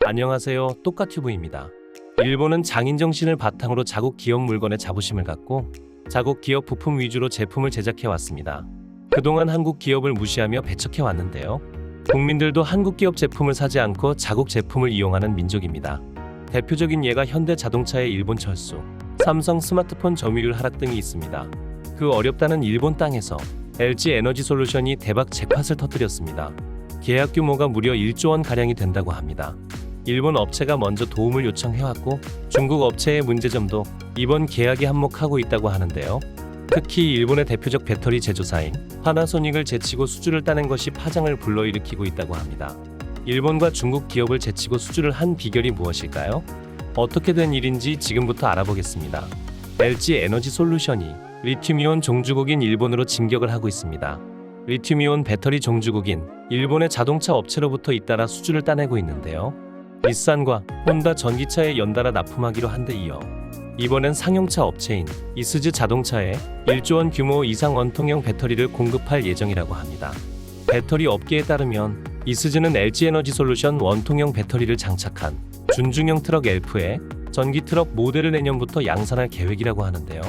안녕하세요, 똑까튜브입니다. 일본은 장인 정신을 바탕으로 자국 기업 물건에 자부심을 갖고 자국 기업 부품 위주로 제품을 제작해 왔습니다. 그동안 한국 기업을 무시하며 배척해 왔는데요. 국민들도 한국 기업 제품을 사지 않고 자국 제품을 이용하는 민족입니다. 대표적인 예가 현대자동차의 일본 철수, 삼성 스마트폰 점유율 하락 등이 있습니다. 그 어렵다는 일본 땅에서 LG 에너지솔루션이 대박 잭팟을 터뜨렸습니다. 계약 규모가 무려 1조 원 가량이 된다고 합니다. 일본 업체가 먼저 도움을 요청해왔고 중국 업체의 문제점도 이번 계약에 한몫하고 있다고 하는데요. 특히 일본의 대표적 배터리 제조사인 파나소닉을 제치고 수주를 따낸 것이 파장을 불러일으키고 있다고 합니다. 일본과 중국 기업을 제치고 수주를 한 비결이 무엇일까요? 어떻게 된 일인지 지금부터 알아보겠습니다. LG 에너지솔루션이 리튬이온 종주국인 일본으로 진격을 하고 있습니다. 리튬이온 배터리 종주국인 일본의 자동차 업체로부터 잇따라 수주를 따내고 있는데요. 닛산과 혼다 전기차에 연달아 납품하기로 한 데 이어 이번엔 상용차 업체인 이스즈 자동차에 1조 원 규모 이상 원통형 배터리를 공급할 예정이라고 합니다. 배터리 업계에 따르면 이스즈는 LG 에너지솔루션 원통형 배터리를 장착한 준중형 트럭 엘프에 전기 트럭 모델을 내년부터 양산할 계획이라고 하는데요.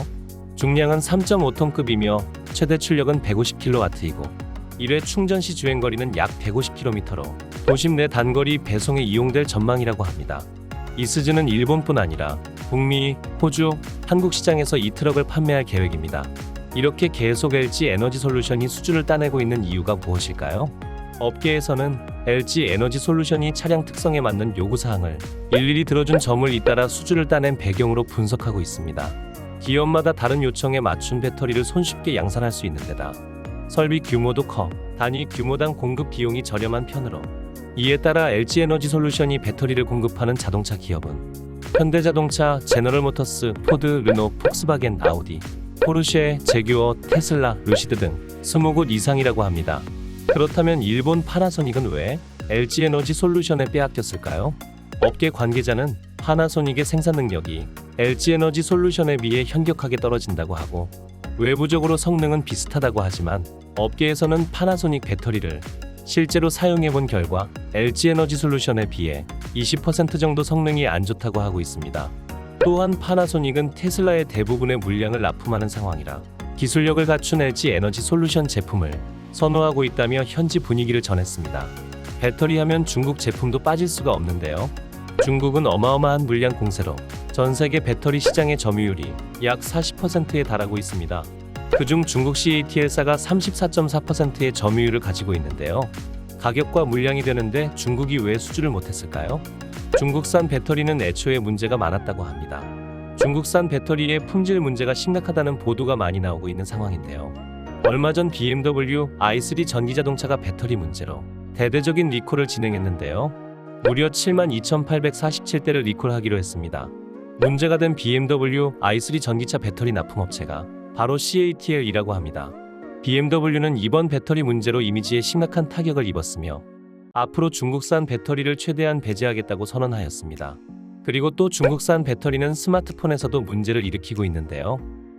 중량은 3.5톤급이며 최대 출력은 150kW이고 1회 충전 시 주행거리는 약 150km로 도심 내 단거리 배송에 이용될 전망이라고 합니다. 이스즈는 일본뿐 아니라 북미, 호주, 한국 시장에서 이 트럭을 판매할 계획입니다. 이렇게 계속 LG 에너지솔루션이 수주를 따내고 있는 이유가 무엇일까요? 업계에서는 LG 에너지솔루션이 차량 특성에 맞는 요구사항을 일일이 들어준 점을 잇따라 수주를 따낸 배경으로 분석하고 있습니다. 기업마다 다른 요청에 맞춘 배터리를 손쉽게 양산할 수 있는 데다 설비 규모도 커 단위 규모당 공급 비용이 저렴한 편으로 이에 따라 LG 에너지솔루션이 배터리를 공급하는 자동차 기업은 현대자동차, 제너럴모터스, 포드, 르노, 폭스바겐, 아우디, 포르쉐, 제규어, 테슬라, 루시드 등 20곳 이상이라고 합니다. 그렇다면 일본 파나소닉은 왜 LG 에너지솔루션에 빼앗겼을까요? 업계 관계자는 파나소닉의 생산 능력이 LG 에너지솔루션에 비해 현격하게 떨어진다고 하고 외부적으로 성능은 비슷하다고 하지만 업계에서는 파나소닉 배터리를 실제로 사용해본 결과 LG 에너지솔루션에 비해 20% 정도 성능이 안 좋다고 하고 있습니다. 또한 파나소닉은 테슬라의 대부분의 물량을 납품하는 상황이라 기술력을 갖춘 LG 에너지솔루션 제품을 선호하고 있다며 현지 분위기를 전했습니다. 배터리 하면 중국 제품도 빠질 수가 없는데요. 중국은 어마어마한 물량 공세로 전 세계 배터리 시장의 점유율이 약 40%에 달하고 있습니다. 그중 중국 CATL사가 34.4%의 점유율을 가지고 있는데요. 가격과 물량이 되는데 중국이 왜 수주를 못했을까요? 중국산 배터리는 애초에 문제가 많았다고 합니다. 중국산 배터리의 품질 문제가 심각하다는 보도가 많이 나오고 있는 상황인데요. 얼마 전 BMW i3 전기자동차가 배터리 문제로 대대적인 리콜을 진행했는데요. 무려 72,847대를 리콜하기로 했습니다. 문제가 된 BMW i3 전기차 배터리 납품업체가 바로 CATL이라고 합니다. BMW는 이번 배터리 문제로 이미지에 심각한 타격을 입었으며 앞으로 중국산 배터리를 최대한 배제하겠다고 선언하였습니다. 그리고 또 중국산 배터리는 스마트폰에서도 문제를 일으키고 있는데요.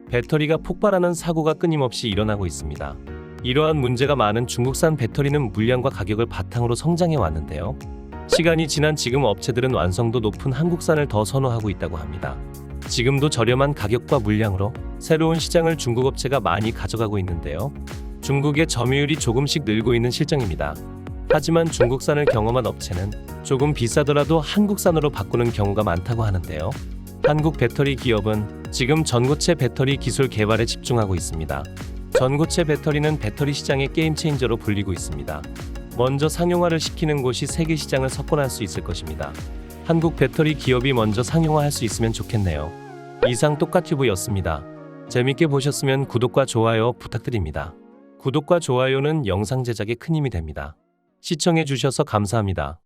배터리가 폭발하는 사고가 끊임없이 일어나고 있습니다. 이러한 문제가 많은 중국산 배터리는 물량과 가격을 바탕으로 성장해 왔는데요. 시간이 지난 지금 업체들은 완성도 높은 한국산을 더 선호하고 있다고 합니다. 지금도 저렴한 가격과 물량으로 새로운 시장을 중국 업체가 많이 가져가고 있는데요. 중국의 점유율이 조금씩 늘고 있는 실정입니다. 하지만 중국산을 경험한 업체는 조금 비싸더라도 한국산으로 바꾸는 경우가 많다고 하는데요. 한국 배터리 기업은 지금 전고체 배터리 기술 개발에 집중하고 있습니다. 전고체 배터리는 배터리 시장의 게임 체인저로 불리고 있습니다. 먼저 상용화를 시키는 곳이 세계 시장을 석권할 수 있을 것입니다. 한국 배터리 기업이 먼저 상용화할 수 있으면 좋겠네요. 이상 똑까튜브였습니다. 재밌게 보셨으면 구독과 좋아요 부탁드립니다. 구독과 좋아요는 영상 제작에 큰 힘이 됩니다. 시청해주셔서 감사합니다.